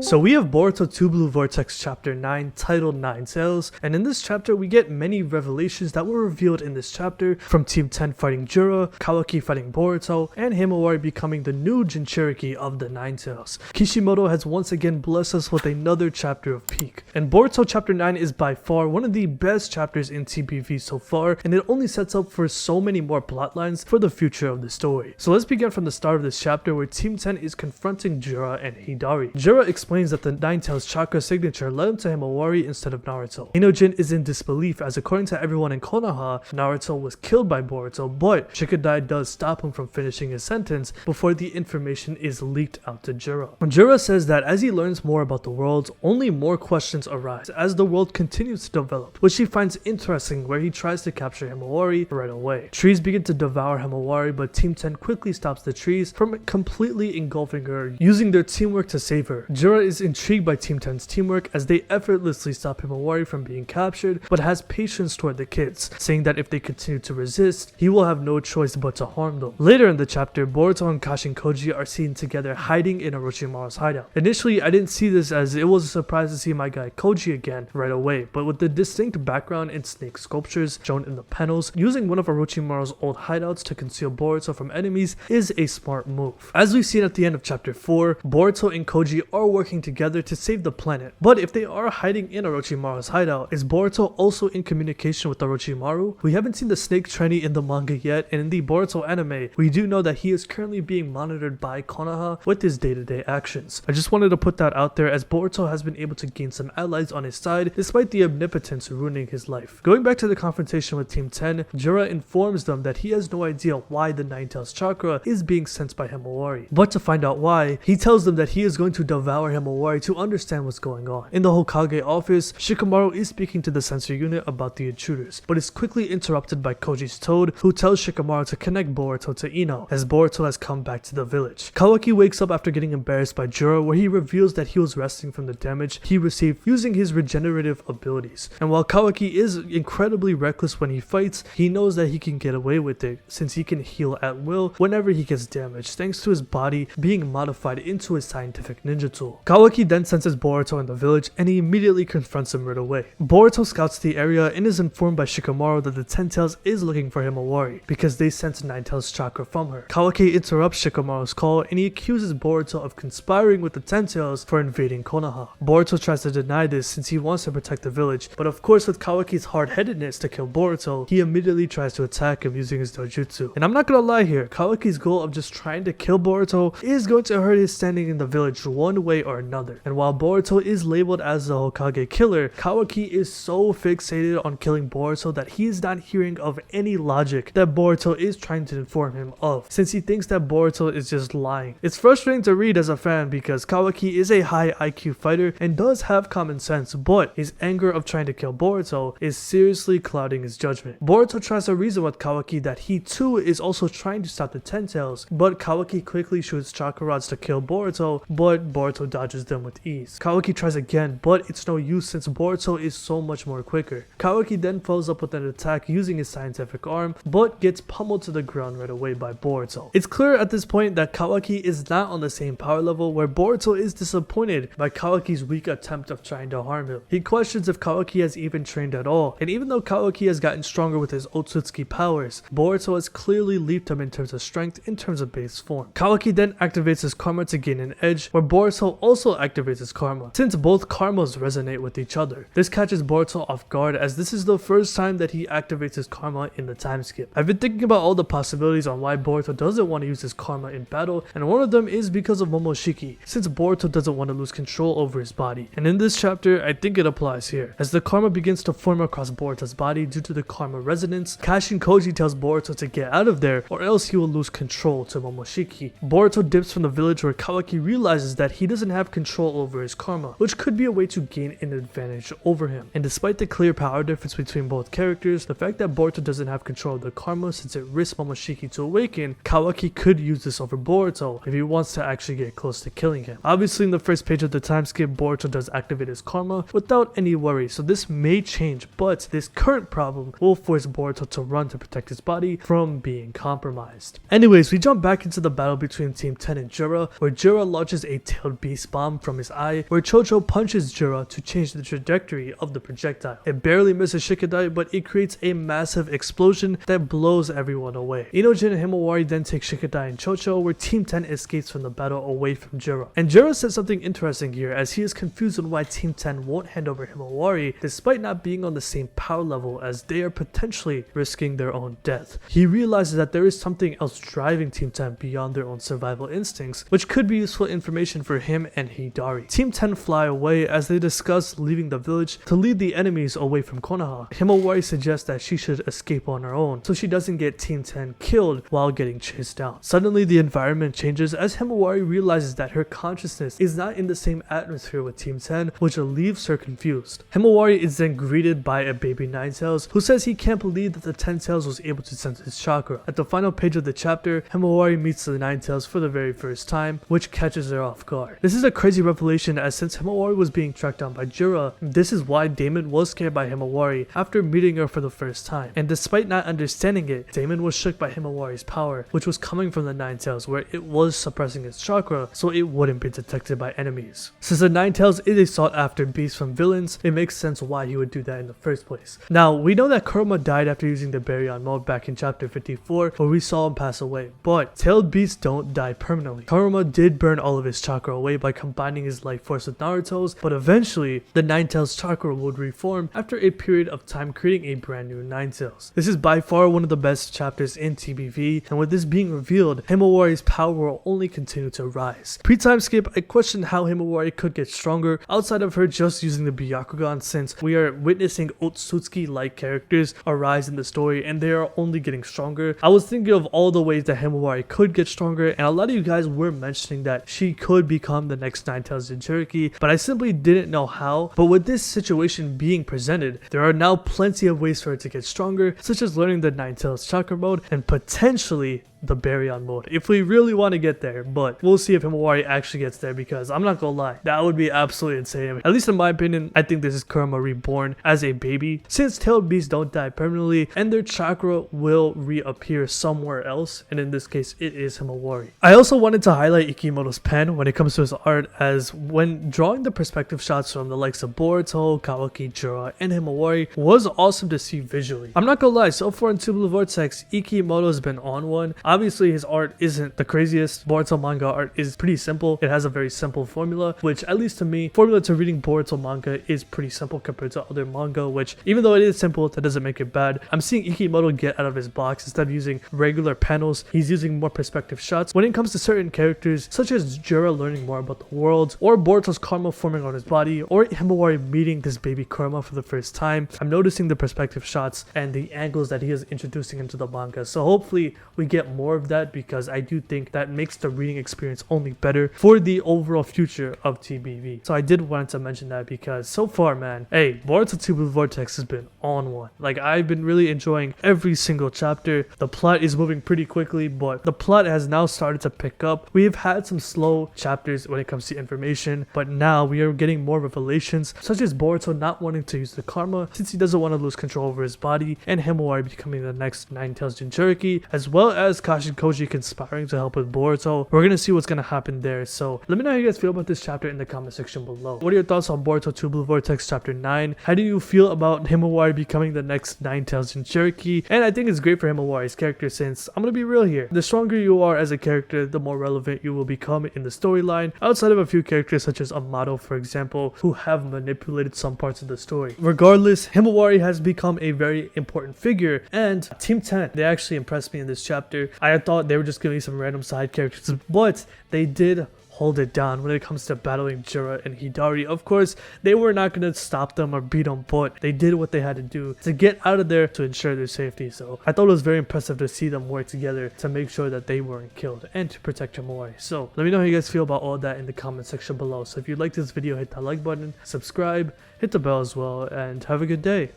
So we have Boruto 2 Blue Vortex chapter 9 titled Nine Tails, and in this chapter we get many revelations that were revealed in this chapter, from Team 10 fighting Jura, Kawaki fighting Boruto, and Himawari becoming the new Jinchuriki of the Nine Tails. Kishimoto has once again blessed us with another chapter of peak, and Boruto chapter 9 is by far one of the best chapters in TPV so far, and it only sets up for so many more plotlines for the future of the story. So let's begin from the start of this chapter where Team 10 is confronting Jura and Hidari. Jura explains that the Nine Tails chakra signature led him to Himawari instead of Naruto. Inojin is in disbelief as according to everyone in Konoha, Naruto was killed by Boruto, but Shikadai does stop him from finishing his sentence before the information is leaked out to Jura. Jura says that as he learns more about the world, only more questions arise as the world continues to develop, which he finds interesting, where he tries to capture Himawari right away. Trees begin to devour Himawari, but Team 10 quickly stops the trees from completely engulfing her, using their teamwork to save her. Jura is intrigued by Team 10's teamwork as they effortlessly stop Himawari from being captured, but has patience toward the kids, saying that if they continue to resist, he will have no choice but to harm them. Later in the chapter, Boruto and Kashin Koji are seen together hiding in Orochimaru's hideout. Initially, I didn't see this as it was a surprise to see my guy Koji again right away, but with the distinct background and snake sculptures shown in the panels, using one of Orochimaru's old hideouts to conceal Boruto from enemies is a smart move. As we've seen at the end of chapter 4, Boruto and Koji are working together to save the planet, but if they are hiding in Orochimaru's hideout, is Boruto also in communication with Orochimaru? We haven't seen the snake tranny in the manga yet, and in the Boruto anime, we do know that he is currently being monitored by Konoha with his day-to-day actions. I just wanted to put that out there as Boruto has been able to gain some allies on his side despite the omnipotence ruining his life. Going back to the confrontation with Team 10, Jura informs them that he has no idea why the Nine Tails chakra is being sensed by Himawari, but to find out why, he tells them that he is going to devour Himawari to understand what's going on. In the Hokage office, Shikamaru is speaking to the sensor unit about the intruders, but is quickly interrupted by Koji's Toad, who tells Shikamaru to connect Boruto to Ino, as Boruto has come back to the village. Kawaki wakes up after getting embarrassed by Jura, where he reveals that he was resting from the damage he received using his regenerative abilities. And while Kawaki is incredibly reckless when he fights, he knows that he can get away with it since he can heal at will whenever he gets damaged, thanks to his body being modified into a scientific ninja tool. Kawaki then senses Boruto in the village and he immediately confronts him right away. Boruto scouts the area and is informed by Shikamaru that the Ten Tails is looking for Himawari because they sense Nine Tails chakra from her. Kawaki interrupts Shikamaru's call and he accuses Boruto of conspiring with the Ten Tails for invading Konoha. Boruto tries to deny this since he wants to protect the village, but of course with Kawaki's hard-headedness to kill Boruto, he immediately tries to attack him using his dojutsu. And I'm not gonna lie here, Kawaki's goal of just trying to kill Boruto is going to hurt his standing in the village one way or another. And while Boruto is labeled as the Hokage killer, Kawaki is so fixated on killing Boruto that he is not hearing of any logic that Boruto is trying to inform him of, since he thinks that Boruto is just lying. It's frustrating to read as a fan because Kawaki is a high IQ fighter and does have common sense, but his anger of trying to kill Boruto is seriously clouding his judgment. Boruto tries to reason with Kawaki that he too is also trying to stop the Ten Tails, but Kawaki quickly shoots chakra rods to kill Boruto, but Boruto dodges them with ease. Kawaki tries again, but it's no use since Boruto is so much more quicker. Kawaki then follows up with an attack using his scientific arm, but gets pummeled to the ground right away by Boruto. It's clear at this point that Kawaki is not on the same power level, where Boruto is disappointed by Kawaki's weak attempt of trying to harm him. He questions if Kawaki has even trained at all, and even though Kawaki has gotten stronger with his Otsutsuki powers, Boruto has clearly leaped him in terms of strength in terms of base form. Kawaki then activates his karma to gain an edge, where Boruto also activates his karma, since both karmas resonate with each other. This catches Boruto off guard as this is the first time that he activates his karma in the time skip. I've been thinking about all the possibilities on why Boruto doesn't want to use his karma in battle, and one of them is because of Momoshiki, since Boruto doesn't want to lose control over his body. And in this chapter, I think it applies here. As the karma begins to form across Boruto's body due to the karma resonance, Kashin Koji tells Boruto to get out of there or else he will lose control to Momoshiki. Boruto dips from the village where Kawaki realizes that he doesn't have control over his karma, which could be a way to gain an advantage over him. And despite the clear power difference between both characters, the fact that Boruto doesn't have control of the karma since it risks Momoshiki to awaken, Kawaki could use this over Boruto if he wants to actually get close to killing him. Obviously in the first page of the time skip, Boruto does activate his karma without any worry, so this may change, but this current problem will force Boruto to run to protect his body from being compromised. Anyways, we jump back into the battle between Team 10 and Jura, where Jura launches a tailed beast bomb from his eye, where Chocho punches Jura to change the trajectory of the projectile. It barely misses Shikadai, but it creates a massive explosion that blows everyone away. Inojin and Himawari then take Shikadai and Chocho, where Team 10 escapes from the battle away from Jura. And Jura says something interesting here, as he is confused on why Team 10 won't hand over Himawari despite not being on the same power level, as they are potentially risking their own death. He realizes that there is something else driving Team 10 beyond their own survival instincts, which could be useful information for him and Hidari. Team 10 fly away as they discuss leaving the village to lead the enemies away from Konoha. Himawari suggests that she should escape on her own so she doesn't get Team 10 killed while getting chased down. Suddenly the environment changes as Himawari realizes that her consciousness is not in the same atmosphere with Team 10, which leaves her confused. Himawari is then greeted by a baby Nine Tails who says he can't believe that the 10 Tails was able to sense his chakra. At the final page of the chapter, Himawari meets the Nine Tails for the very first time, which catches her off guard. This is a crazy revelation, as since Himawari was being tracked down by Jura, this is why Damon was scared by Himawari after meeting her for the first time. And despite not understanding it, Damon was shook by Himawari's power, which was coming from the Nine Tails, where it was suppressing its chakra so it wouldn't be detected by enemies. Since the Nine Tails is a sought after beast from villains, it makes sense why he would do that in the first place. Now, we know that Kurama died after using the Baryon mode back in chapter 54, where we saw him pass away, but tailed beasts don't die permanently. Kurama did burn all of his chakra away by combining his life force with Naruto's, but eventually the Nine Tails chakra would reform after a period of time, creating a brand new Nine Tails. This is by far one of the best chapters in TBV, and with this being revealed, Himawari's power will only continue to rise. Pre-time skip, I questioned how Himawari could get stronger outside of her just using the Byakugan, since we are witnessing Otsutsuki-like characters arise in the story and they are only getting stronger. I was thinking of all the ways that Himawari could get stronger, and a lot of you guys were mentioning that she could become the next Nine Tails Jinchuriki, but I simply didn't know how. But with this situation being presented, there are now plenty of ways for her to get stronger, such as learning the Nine Tails chakra mode and potentially the Baryon mode, if we really want to get there. But we'll see if Himawari actually gets there, because I'm not gonna lie, that would be absolutely insane. At least in my opinion, I think this is Kurama reborn as a baby, since tailed beasts don't die permanently and their chakra will reappear somewhere else, and in this case it is Himawari. I also wanted to highlight Ikimoto's pen when it comes to his art, as when drawing the perspective shots from the likes of Boruto, Kawaki, Jura, and Himawari was awesome to see visually. I'm not gonna lie, so far in Two Blue Vortex, Ikimoto's been on one. Obviously his art isn't the craziest. Boruto manga art is pretty simple. It has a very simple formula, which at least to me, formula to reading Boruto manga is pretty simple compared to other manga, which even though it is simple, that doesn't make it bad. I'm seeing Ikimoto get out of his box. Instead of using regular panels, he's using more perspective shots when it comes to certain characters, such as Jura learning more about the world, or Boruto's karma forming on his body, or Himawari meeting this baby Kurama for the first time. I'm noticing the perspective shots and the angles that he is introducing into the manga, so hopefully we get more of that, because I do think that makes the reading experience only better for the overall future of TBV. So I did want to mention that, because so far, man, hey, Boruto 2 Blue Vortex has been on one. Like, I've been really enjoying every single chapter. The plot is moving pretty quickly, but the plot has now started to pick up. We have had some slow chapters when it comes to information, but now we are getting more revelations, such as Boruto not wanting to use the karma since he doesn't want to lose control over his body, and Himawari becoming the next Nine Tails Jinchuriki, as well as Kashi Koji conspiring to help with Boruto. We're gonna see what's gonna happen there. So let me know how you guys feel about this chapter in the comment section below. What are your thoughts on Boruto 2 Blue Vortex chapter 9? How do you feel about Himawari becoming the next Nine Tails Jinchuriki? And I think it's great for Himawari's character, since I'm gonna be real here, the stronger you are as a character, the more relevant you will become in the storyline, outside of a few characters such as Amato, for example, who have manipulated some parts of the story. Regardless, Himawari has become a very important figure, and Team 10, they actually impressed me in this chapter. I thought they were just gonna be some random side characters, but they did hold it down when it comes to battling Jura and Hidari. Of course, they were not going to stop them or beat them, but they did what they had to do to get out of there to ensure their safety. So I thought it was very impressive to see them work together to make sure that they weren't killed and to protect Himawari. So let me know how you guys feel about all that in the comment section below. So if you like this video, hit that like button, subscribe, hit the bell as well, and have a good day.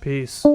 Peace.